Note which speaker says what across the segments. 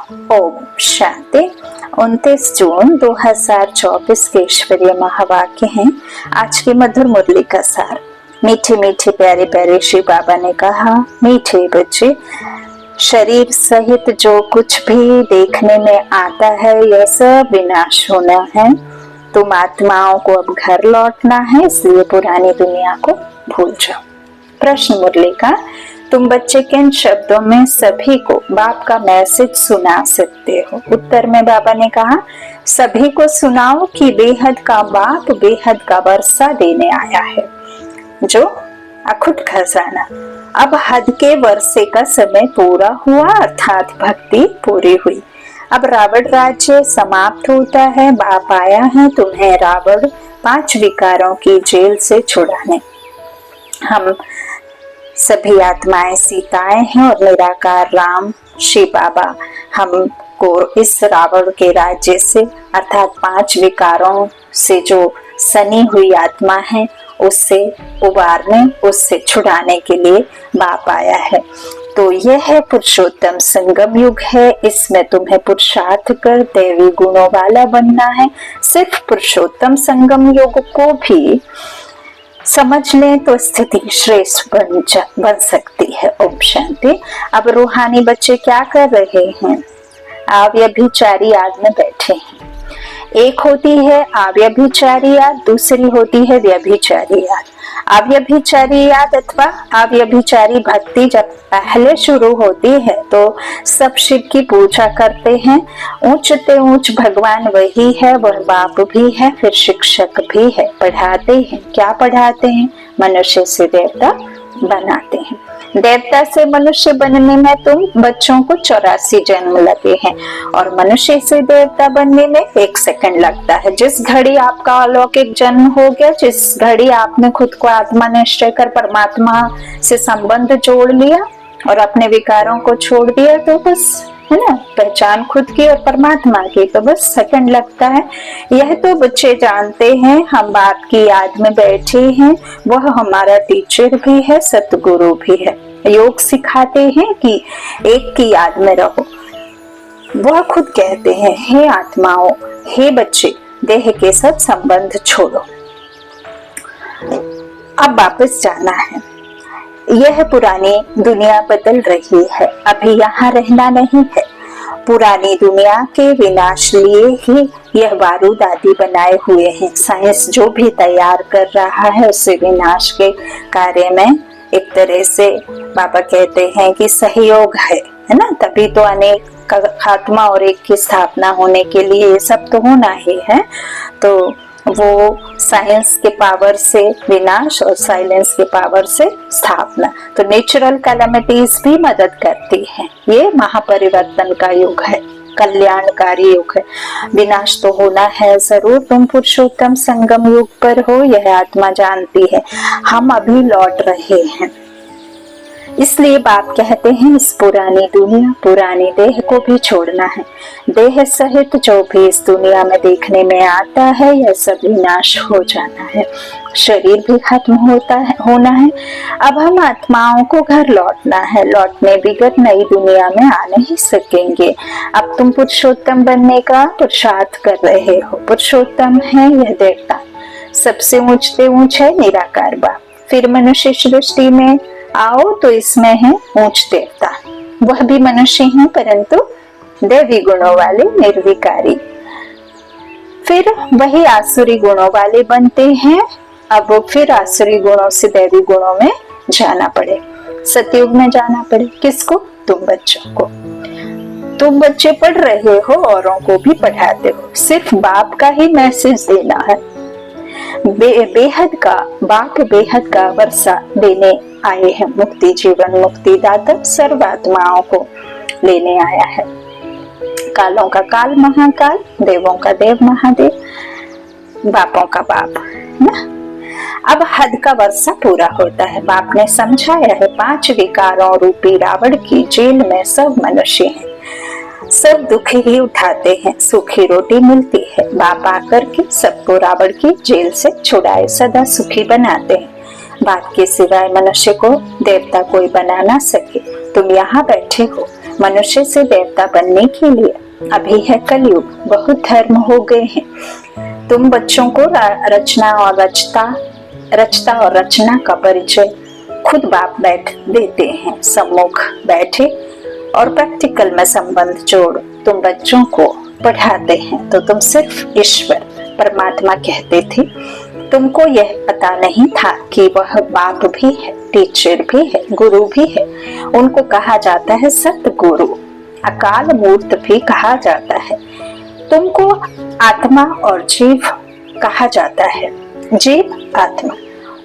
Speaker 1: ओम शांति। 29 जून 2024 के ईश्वरीय महावाक्य हैं। आज की मधुर मुरली का सार। मीठे मीठे प्यारे प्यारे श्री बाबा ने कहा, मीठे बच्चे, शरीर सहित जो कुछ भी देखने में आता है यह सब विनाश होना है। तुम आत्माओं को अब घर लौटना है, इसलिए पुरानी दुनिया को भूल जाओ। प्रश्न मुरली का, तुम बच्चे किन शब्दों में सभी को बाप का मैसेज सुना सकते हो? उत्तर में बाबा ने कहा, सभी को सुनाओ कि बेहद का बाप बेहद का वर्षा देने आया है, जो अखुट खजाना। अब हद के वर्षे का समय पूरा हुआ, अर्थात भक्ति पूरी हुई। अब रावण राज्य समाप्त होता है। बाप आया है तुम्हें रावण 5 विकारों की जेल से छुड़ाने। हम सभी आत्माएं सीताएं हैं और निराकार राम श्री बाबा हमको इस रावण के राज्य से अर्थात 5 विकारों से जो सनी हुई आत्मा है उससे उबारने, उससे छुड़ाने के लिए बाप आया है। तो यह है पुरुषोत्तम संगम युग है। इसमें तुम्हें पुरुषार्थ कर दैवी गुणों वाला बनना है। सिर्फ पुरुषोत्तम संगम युग को भी समझ लें तो स्थिति श्रेष्ठ बन सकती है। ओम शांति। अब रूहानी बच्चे क्या कर रहे हैं? अव्यभिचारी याद में बैठे हैं। एक होती है अव्यभिचारी याद, दूसरी होती है व्यभिचारी याद। अव्यभिचारी याद अथवा अव्यभिचारी भक्ति जब पहले शुरू होती है तो सब शिव की पूजा करते हैं। ऊंचते ऊंच भगवान वही है, वह बाप भी है, फिर शिक्षक भी है। पढ़ाते हैं, क्या पढ़ाते हैं? मनुष्य से देवता बनाते हैं। देवता से मनुष्य बनने में तुम बच्चों को 84 जन्म लगे हैं और मनुष्य से देवता बनने में 1 सेकंड लगता है। जिस घड़ी आपका अलौकिक जन्म हो गया, जिस घड़ी आपने खुद को आत्मा निश्चय कर परमात्मा से संबंध जोड़ लिया और अपने विकारों को छोड़ दिया, तो बस है ना, पहचान खुद की और परमात्मा की, तो बस सेकंड लगता है। यह तो बच्चे जानते हैं। हम बाप की याद में बैठे हैं, वह हमारा टीचर भी है, सतगुरु भी है। योग सिखाते हैं कि एक की याद में रहो। वह खुद कहते हैं, हे आत्माओं, हे बच्चे, देह के सब संबंध छोड़ो, अब वापस जाना है। यह पुरानी दुनिया बदल रही है, अभी यहाँ रहना नहीं है। पुरानी दुनिया के विनाश लिए ही यह बारूद आदि बनाए हुए हैं। साइंस जो भी तैयार कर रहा है उसे विनाश के कार्य में एक तरह से बाबा कहते हैं कि सहयोग है ना। तभी तो अनेक आत्मा और एक की स्थापना होने के लिए ये सब तो होना ही है। तो वो साइंस के पावर से विनाश और साइलेंस के पावर से स्थापना। तो नेचुरल कैलेमिटीज भी मदद करती हैं। ये महापरिवर्तन का युग है, कल्याणकारी युग है। विनाश तो होना है जरूर। तुम पुरुषोत्तम संगम युग पर हो, यह आत्मा जानती है। हम अभी लौट रहे हैं, इसलिए बाप कहते हैं इस पुरानी दुनिया, पुरानी देह को भी छोड़ना है। देह सहित जो भी इस दुनिया में देखने में आता है यह सब विनाश हो जाना है। शरीर भी खत्म होना है। अब हम आत्माओं को घर लौटना है। लौटने बिगड़ नई दुनिया में आ नहीं सकेंगे। अब तुम पुरुषोत्तम बनने का पुरुषार्थ कर रहे हो। पुरुषोत्तम है यह देवता, सबसे ऊंचते ऊंच है निराकार बाप। फिर मनुष्य सृष्टि में आओ तो इसमें है ऊंच देवता, वह भी मनुष्य हैं परंतु दैवी गुणों वाले, निर्विकारी। फिर वही आसुरी गुणों वाले बनते हैं। अब वो फिर आसुरी गुणों से दैवी गुणों में जाना पड़े, सतयुग में जाना पड़े। किसको? तुम बच्चों को। तुम बच्चे पढ़ रहे हो, औरों को भी पढ़ाते हो। सिर्फ बाप का ही मैसेज देना है। बेहद का बाप बेहद का वर्षा देने आए हैं। मुक्ति जीवन मुक्ति दाता सर्वात्माओं को लेने आया है। कालों का काल महाकाल, देवों का देव महादेव, बापों का बाप ना। अब हद का वर्षा पूरा होता है। बाप ने समझाया है 5 विकारों रूपी रावण की जेल में सब मनुष्य हैं। सब दुख ही उठाते हैं, सूखी रोटी मिलती है। बाप आकर के सबको रावण की जेल से छुड़ाए सदा सुखी बनाते हैं। बाप के सिवाय मनुष्य को देवता कोई बना ना सके। तुम यहाँ बैठे हो, मनुष्य से देवता बनने के लिए। अभी है कलयुग, बहुत धर्म हो गए हैं। तुम बच्चों को रचना और रचना का परिचय खुद बाप बैठ देते हैं, सम्मुख बैठे और प्रैक्टिकल में संबंध जोड़ तुम बच्चों को पढ़ाते हैं। तो तुम सिर्फ ईश्वर परमात्मा कहते थे, तुमको यह पता नहीं था कि वह बाप भी है, टीचर भी है, गुरु भी है। उनको कहा जाता है सतगुरु, अकाल मूर्त भी कहा जाता है। तुमको आत्मा और जीव कहा जाता है, जीव आत्मा।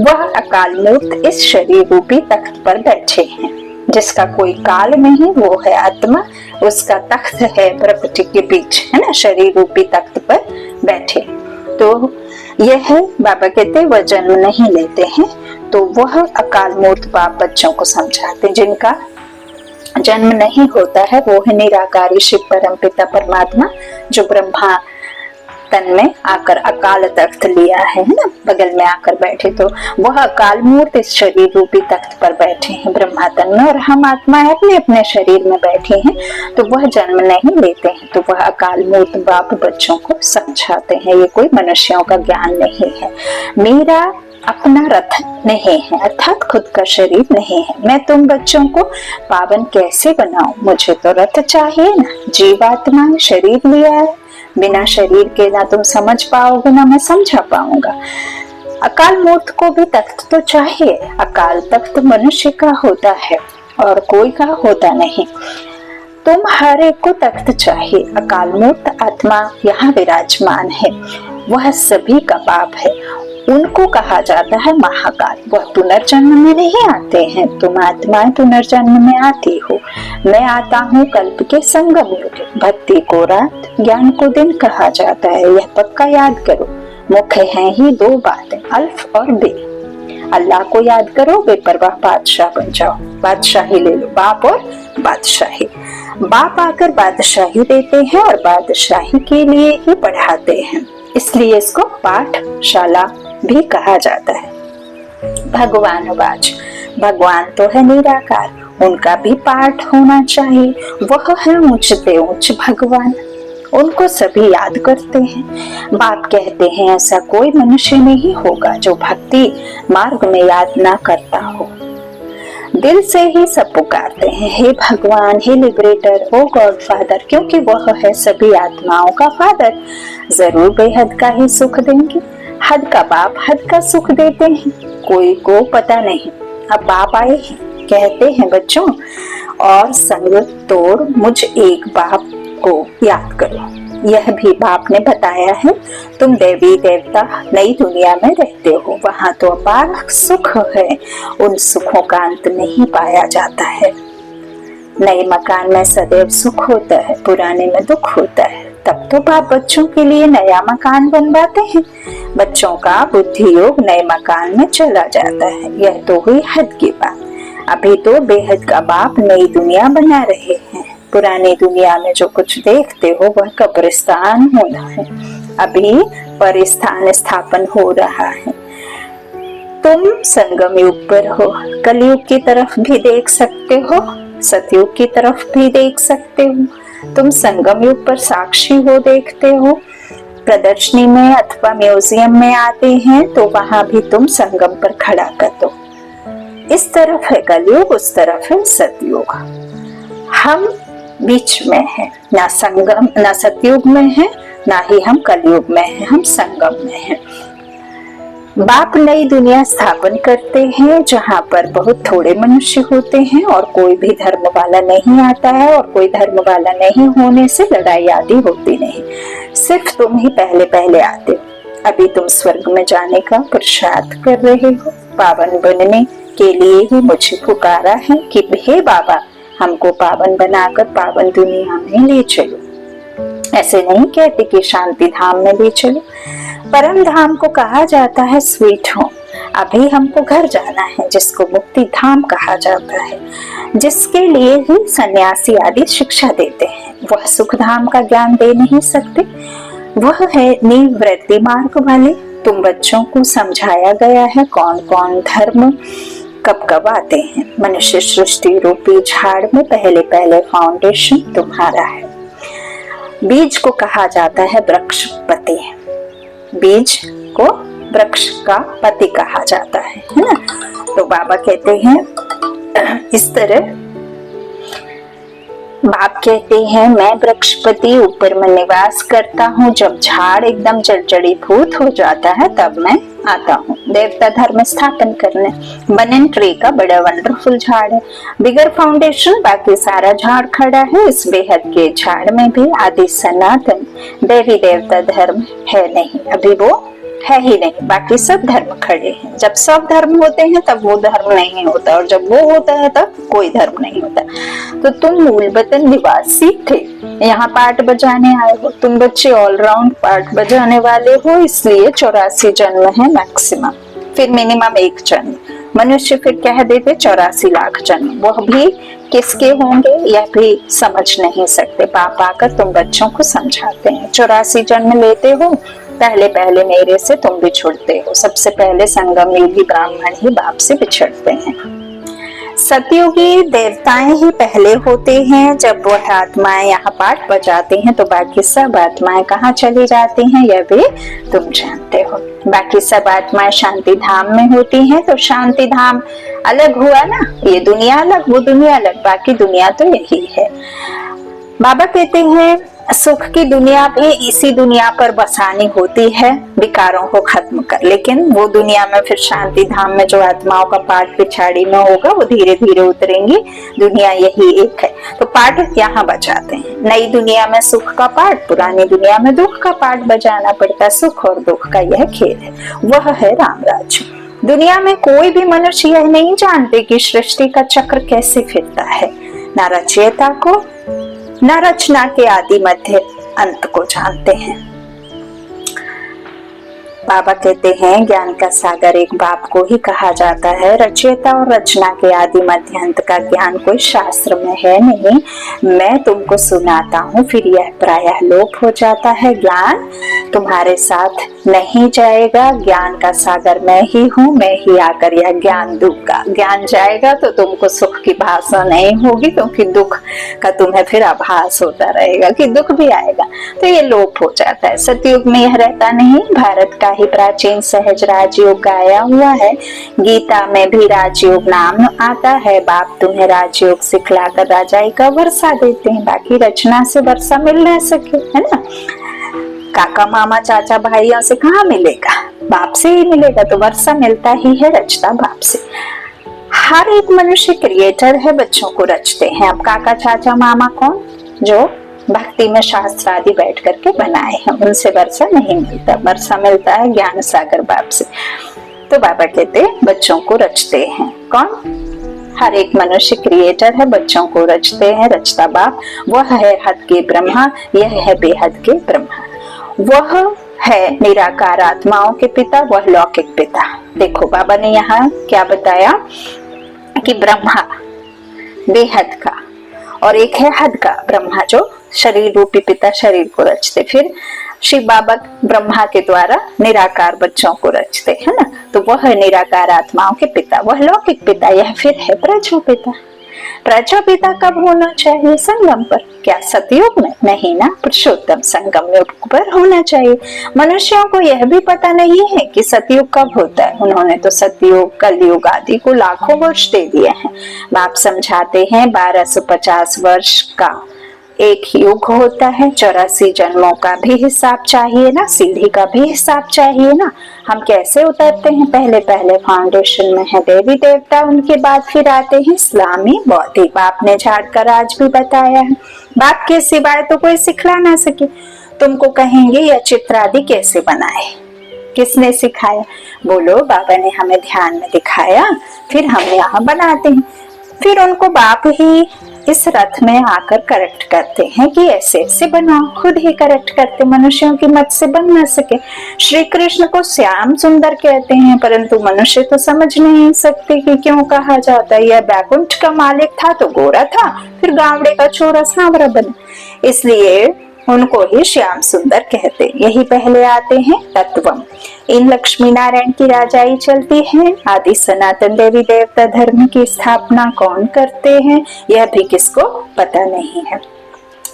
Speaker 1: वह अकाल मूर्त इस शरीर रूपी तख्त पर बैठे हैं, जिसका कोई काल नहीं, वो है आत्मा। उसका तख्त है प्रकृति के बीच, है ना, शरीर रूपी तख्त पर बैठे। तो यह है, बाबा कहते वह जन्म नहीं लेते हैं। तो वह अकाल मूर्त बाप बच्चों को समझाते, जिनका जन्म नहीं होता है, वो है निराकारी शिव परम पिता परमात्मा, जो ब्रह्मा तन में आकर अकाल तख्त लिया है ना, बगल में आकर बैठे। तो वह अकाल मूर्त इस शरीर रूपी तख्त पर बैठे हैं ब्रह्मा तन में, और हम आत्मा अपने अपने शरीर में बैठे हैं। तो वह जन्म नहीं लेते हैं। तो वह अकाल मूर्त बाप बच्चों को समझाते हैं, ये कोई मनुष्यों का ज्ञान नहीं है। मेरा अपना रथ नहीं है, अर्थात खुद का शरीर नहीं है। मैं तुम बच्चों को पावन कैसे बनाऊं? मुझे तो रथ चाहिए ना, जीवात्मा ने शरीर लिया है, बिना शरीर के ना तुम समझ पाओगे ना मैं समझा पाऊंगा। अकाल मूर्त को भी तख्त तो चाहिए। अकाल तख्त मनुष्य का होता है और कोई का होता नहीं। तुम हर एक को तख्त चाहिए। अकाल मूर्त आत्मा यहाँ विराजमान है, वह सभी का बाप है। उनको कहा जाता है महाकाल। वह पुनर्जन्म में नहीं आते हैं, तुम आत्माएं पुनर्जन्म में आती हो। मैं आता हूँ कल्प के संगम युग। भक्ति को रात, ज्ञान को दिन कहा जाता है, यह पक्का याद करो। मुख्य हैं ही दो बातें, अल्फ और बे। अल्लाह को याद करो, बेपरवाह बादशाह बन जाओ। बादशाही ले लो, बाप और बादशाही। बाप आकर बादशाही देते हैं और बादशाही के लिए ही पढ़ाते हैं, इसलिए इसको पाठशाला भी कहा जाता है। भगवानुवाच, भगवान तो है निराकार, उनका भी पाठ होना चाहिए। वह है ऊंचते ऊंच भगवान, उनको सभी याद करते हैं। बाप कहते हैं ऐसा कोई मनुष्य नहीं होगा जो भक्ति मार्ग में याद ना करता हो। दिल से ही सब पुकारते हैं, हे भगवान, हे लिबरेटर, हो गॉड फादर, क्योंकि वह है सभी आत्माओं का फादर। जरूर बेहद का ही सुख देंगे। हद का बाप हद का सुख देते हैं, कोई को पता नहीं। अब बाप आए हैं, कहते हैं बच्चों, और संग तोड़ मुझ एक बाप को याद करो। यह भी बाप ने बताया है। तुम देवी देवता नई दुनिया में रहते हो, वहाँ तो अपार सुख है, उन सुखों का अंत नहीं पाया जाता है। नए मकान में सदैव सुख होता है, पुराने में दुख होता है। तब तो बाप बच्चों के लिए नया मकान बनवाते हैं। बच्चों का बुद्धि योग नए मकान में चला जाता है। यह तो हुई हद की बात। अभी तो बेहद का बाप नई दुनिया बना रहे हैं। पुरानी दुनिया में जो कुछ देखते हो वह कब्रिस्तान होना है। अभी परिस्थान स्थापन हो रहा है। तुम संगम युग पर हो, कलयुग की तरफ भी देख सकते हो, सतयुग की तरफ भी देख सकते हो। तुम संगम युग पर साक्षी हो, देखते हो। प्रदर्शनी में अथवा म्यूजियम में आते हैं तो वहां भी तुम संगम पर खड़ा कर दो। इस तरफ है कलयुग, उस तरफ है सतयुग। हम बीच में हैं, ना संगम ना सतयुग में है, ना ही हम कलयुग में हैं, हम संगम में हैं। बाप नई दुनिया स्थापन करते हैं जहाँ पर बहुत थोड़े मनुष्य होते हैं और कोई भी धर्म वाला नहीं आता है, और कोई धर्म वाला नहीं होने से लड़ाई आदि होती नहीं। सिर्फ तुम ही पहले पहले आते हो। अभी तुम स्वर्ग में जाने का पुरुषार्थ कर रहे हो। पावन बनने के लिए ही मुझे पुकारा है कि हे बाबा, हमको पावन बनाकर पावन दुनिया में ले चलो। ऐसे नहीं कहते कि शांति धाम में ले चलो। परम धाम को कहा जाता है स्वीट होम। अभी हमको घर जाना है, जिसको मुक्ति धाम कहा जाता है, जिसके लिए ही सन्यासी आदि शिक्षा देते हैं। वह सुख धाम का ज्ञान दे नहीं सकते, वह है निवृत्ति मार्ग वाले। तुम बच्चों को समझाया गया है कौन कौन धर्म कब कब आते हैं। मनुष्य सृष्टि रूपी झाड़ में पहले पहले फाउंडेशन तुम्हारा है। बीज को कहा जाता है वृक्ष पति, बीज को वृक्ष का पति कहा जाता है ना। तो बाबा कहते हैं इस तरह, बाप कहते हैं मैं वृक्षपति ऊपर में निवास करता हूँ, जब झाड़ एकदम जड़ीभूत हो जाता है तब मैं आता हूँ देवता धर्म स्थापन करने। बनन ट्री का बड़ा वंडरफुल झाड़ है, बिगर फाउंडेशन बाकी सारा झाड़ खड़ा है। इस बेहद के झाड़ में भी आदि सनातन देवी देवता धर्म है नहीं, अभी वो है ही नहीं, बाकी सब धर्म खड़े हैं। जब सब धर्म होते हैं तब वो धर्म नहीं होता, और जब वो होता है तब कोई धर्म नहीं होता। तो तुम मूल वतन निवासी थे, यहाँ पाठ बजाने आए हो, तुम बच्चे ऑलराउंड पाठ बजाने वाले हो, इसलिए 84 जन्म है मैक्सिमम, फिर मिनिमम एक जन्म। मनुष्य फिर कह देते 84 लाख जन्म, वह भी किसके होंगे यह भी समझ नहीं सकते। पाप आकर तुम बच्चों को समझाते हैं। 84 जन्म लेते हो, पहले पहले मेरे से तुम बिछुड़ते हो। सबसे पहले संगम युगी ब्राह्मण ही बाप से बिछड़ते हैं। सतयुगी देवताएं ही पहले होते हैं। जब वह आत्माएं यहाँ पाठ बजाते हैं तो बाकी सब आत्माएं कहाँ चली जाती हैं यह भी तुम जानते हो। बाकी सब आत्माएं शांति धाम में होती हैं। तो शांति धाम अलग हुआ ना, ये दुनिया अलग वो दुनिया अलग, बाकी दुनिया तो यही है। बाबा कहते हैं सुख की दुनिया भी इसी दुनिया पर बसानी होती है, विकारों को खत्म कर। लेकिन वो दुनिया में फिर शांति धाम में जो आत्माओं का पाठ पिछाड़ी में होगा वो धीरे धीरे उतरेंगी। दुनिया यही एक है, तो पाठ यहाँ बजाते हैं। नई दुनिया में सुख का पाठ, पुरानी दुनिया में दुख का पाठ बजाना पड़ता है। सुख और दुख का यह खेल है, वह है राम राज्य। दुनिया में कोई भी मनुष्य यह नहीं जानते कि सृष्टि का चक्र कैसे फिरता है। न रचयिता को न रचना के आदि मध्य अंत को जानते हैं। बाबा कहते हैं ज्ञान का सागर एक बाप को ही कहा जाता है। रचयिता और रचना के आदि मध्य अंत का ज्ञान कोई शास्त्र में है नहीं, मैं तुमको सुनाता हूँ, फिर यह प्रायः लोप हो जाता है। ज्ञान तुम्हारे साथ नहीं जाएगा, ज्ञान का सागर मैं ही हूँ, मैं ही आकर यह ज्ञान दूंगा। ज्ञान जाएगा तो तुमको सुख की भाषा नहीं होगी, क्योंकि दुख का तुम्हें फिर आभास होता रहेगा कि दुख भी आएगा, तो ये लोप हो जाता है। सतयुग में यह रहता नहीं। भारत का ही प्राचीन सहज राजयोग गाया हुआ है, गीता में भी राजयोग नाम आता है। बाप तुम्हें राजयोग सिखलाकर राजाई का वर्षा देते हैं, बाकी रचना से वर्षा मिल ना सके, है ना। काका मामा चाचा भाइयों से कहाँ मिलेगा, बाप से ही मिलेगा, तो वर्षा मिलता ही है रचता बाप से। हर एक मनुष्य क्रिएटर है, बच्चों को रचते हैं। अब काका चाचा मामा कौन, जो भक्ति में शास्त्र आदि बैठ करके बनाए हैं, उनसे वर्षा नहीं मिलता, वर्षा मिलता है ज्ञान सागर बाप से। तो बाबा कहते बच्चों को रचते हैं। कौन, हर एक मनुष्य क्रिएटर है, बच्चों को रचते हैं रचता बाप। वह है हद के ब्रह्मा, यह है बेहद के ब्रह्मा। वह है निराकार आत्माओं के पिता, वह लौकिक पिता। देखो बाबा ने यहाँ क्या बताया कि ब्रह्मा बेहद का और एक है हद का ब्रह्मा, जो शरीर रूपी पिता शरीर को रचते। फिर शिव बाबा ब्रह्मा के द्वारा निराकार बच्चों को रचते हैं ना, तो वह है निराकार आत्माओं के पिता, वह लौकिक पिता। यह फिर है प्रजापिता। प्रजापिता कब होना चाहिए, संगम पर। क्या सतयुग में? नहीं ना, पुरुषोत्तम संगम युग पर होना चाहिए। मनुष्यों को यह भी पता नहीं है कि सतयुग कब होता है। उन्होंने तो सतयुग कलयुग आदि को लाखों वर्ष दे दिए हैं। बाप समझाते हैं 1250 वर्ष का एक युग होता है। 84 जन्मों का भी हिसाब चाहिए ना, सीढ़ी का भी हिसाब चाहिए ना। हम कैसे उतरते हैं, पहले पहले फाउंडेशन में है देवी देवता, उनके बाद फिर आते हैं इस्लामी बौद्धिक। बाप ने झाड़ का राज भी बताया है। बाप के सिवाय तो कोई सिखला ना सके। तुमको कहेंगे यह चित्र आदि कैसे बनाए, किसने सिखाया? बोलो बाबा ने हमें ध्यान में दिखाया, फिर हम यहाँ बनाते हैं। फिर उनको बाप ही इस रथ में आकर करेक्ट करते हैं कि ऐसे ऐसे बनाओ, खुद ही करेक्ट करते, मनुष्यों की मत से बन ना सके। श्री कृष्ण को श्याम सुंदर कहते हैं, परंतु मनुष्य तो समझ नहीं सकते कि क्यों कहा जाता है। यह बैकुंठ का मालिक था तो गोरा था, फिर गावड़े का छोरा सांवरा बना, इसलिए उनको ही श्याम सुंदर कहते। यही पहले आते हैं तत्वम। इन लक्ष्मी नारायण की राजाई चलती है। आदि सनातन देवी देवता धर्म की स्थापना कौन करते हैं यह भी किसको पता नहीं है।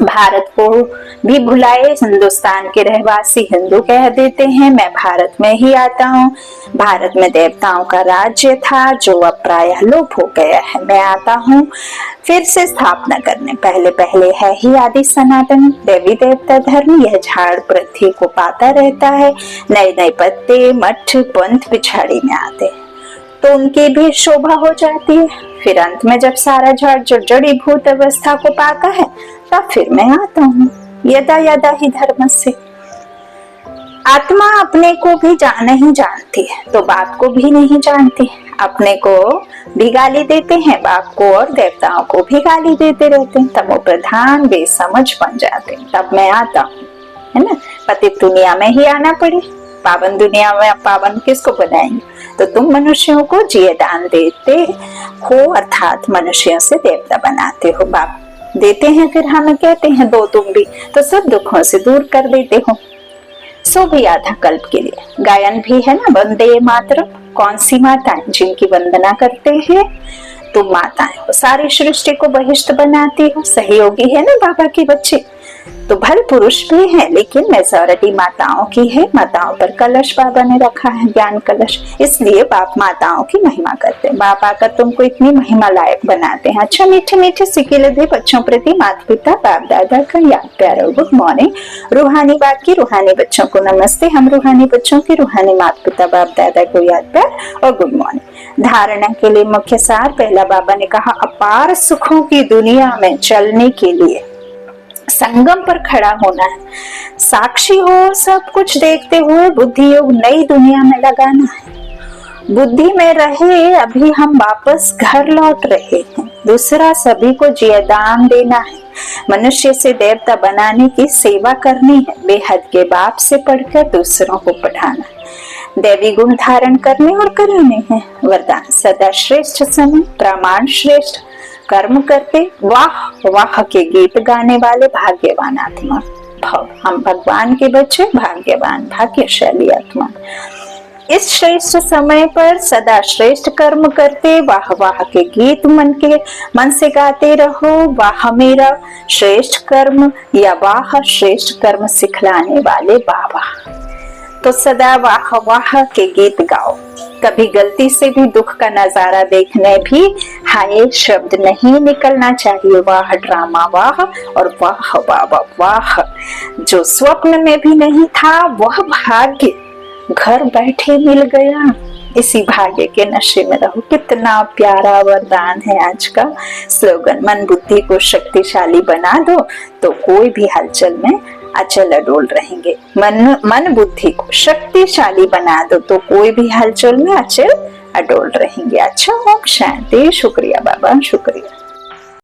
Speaker 1: भारत को भी भुलाए हिंदुस्तान के रहवासी हिंदू कह देते हैं। मैं भारत में ही आता हूँ। भारत में देवताओं का राज्य था जो अब प्रायः लोप हो गया है। मैं आता हूँ फिर से स्थापना करने। पहले पहले है ही आदि सनातन देवी देवता धर्म। यह झाड़ पृथ्वी को पाता रहता है। नए नए पत्ते मठ पंथ पिछाड़ी में आते तो उनकी भी शोभा हो जाती है। फिर अंत में जब सारा झाड़ जड़ी भूत अवस्था को पाता है तब फिर मैं आता हूँ। यदा यदा ही धर्म से। आत्मा अपने को भी नहीं जानती है तो बाप को भी नहीं जानती। अपने को भी गाली देते हैं, बाप को और देवताओं को भी गाली देते रहते हैं। तमो प्रधान बेसमझ बन जाते। तब मैं आता हूँ, है ना। पतित दुनिया में ही आना पड़े। पावन दुनिया में पावन किसको बनाएंगे? तो तुम मनुष्यों को जिये दान देते हो, अर्थात मनुष्यों से देवता बनाते हो। बाप देते हैं फिर हमें कहते हैं दो तुम भी, तो सब दुखों से दूर कर देते हो। सो भी आधा कल्प के लिए गायन भी है ना। वंदे मातरम। कौन सी माताएं जिनकी वंदना करते हैं? तुम माताएं हो। सारी सृष्टि को बहिष्ठ बनाती हो। सहयोगी है ना बाबा के बच्चे। तो भल पुरुष भी है लेकिन मेजॉरिटी माताओं की है। माताओं पर कलश बाबा ने रखा है, ज्ञान कलश। इसलिए बाप माताओं की महिमा करते हैं। बाप आकर तुमको इतनी महिमा लायक बनाते हैं। अच्छा मीठे मीठे सिक्के लदे बच्चों प्रति माता पिता बाप दादा का याद प्यार और गुड मॉर्निंग। रूहानी बात की रूहानी बच्चों को नमस्ते। हम रूहानी बच्चों की रूहानी माता पिता बाप दादा को याद प्यार और गुड मॉर्निंग। धारणा के लिए मुख्य सार। पहला बाबा ने कहा अपार सुखों की दुनिया में चलने के लिए संगम पर खड़ा होना है। साक्षी हो सब कुछ देखते हुए बुद्धि योग नई दुनिया में लगाना है। बुद्धि में रहे अभी हम वापस घर लौट रहे हैं। दूसरा सभी को जियदान देना है। मनुष्य से देवता बनाने की सेवा करनी है। बेहद के बाप से पढ़कर दूसरों को पढ़ाना है। दैवी गुण धारण करने और कराने हैं। वरदान सदा श्रेष्ठ समय प्रमाण श्रेष्ठ कर्म करते वाह वाह के गीत गाने वाले भाग्यवान आत्मा भव। हम भगवान के बच्चे भाग्यवान भाग्यशाली आत्मा। इस श्रेष्ठ समय पर सदा श्रेष्ठ कर्म करते वाह वाह के गीत मन से गाते रहो। वाह मेरा श्रेष्ठ कर्म या वाह श्रेष्ठ कर्म सिखलाने वाले बाबा। तो सदा वाह वाह के गीत गाओ। कभी गलती से भी दुख का नजारा देखने भी हाय शब्द नहीं निकलना चाहिए। वाह ड्रामा वाह और वाह वाह वाह। जो स्वप्न में भी नहीं था वह भाग्य घर बैठे मिल गया। इसी भाग्य के नशे में रहो। कितना प्यारा वरदान है आज का स्लोगन। मन बुद्धि को शक्तिशाली बना दो तो कोई भी हलचल में अचल अडोल रहेंगे। मन बुद्धि को शक्तिशाली बना दो तो कोई भी हलचल में अचल अडोल रहेंगे। अच्छा ओम शांति। शुक्रिया बाबा, शुक्रिया।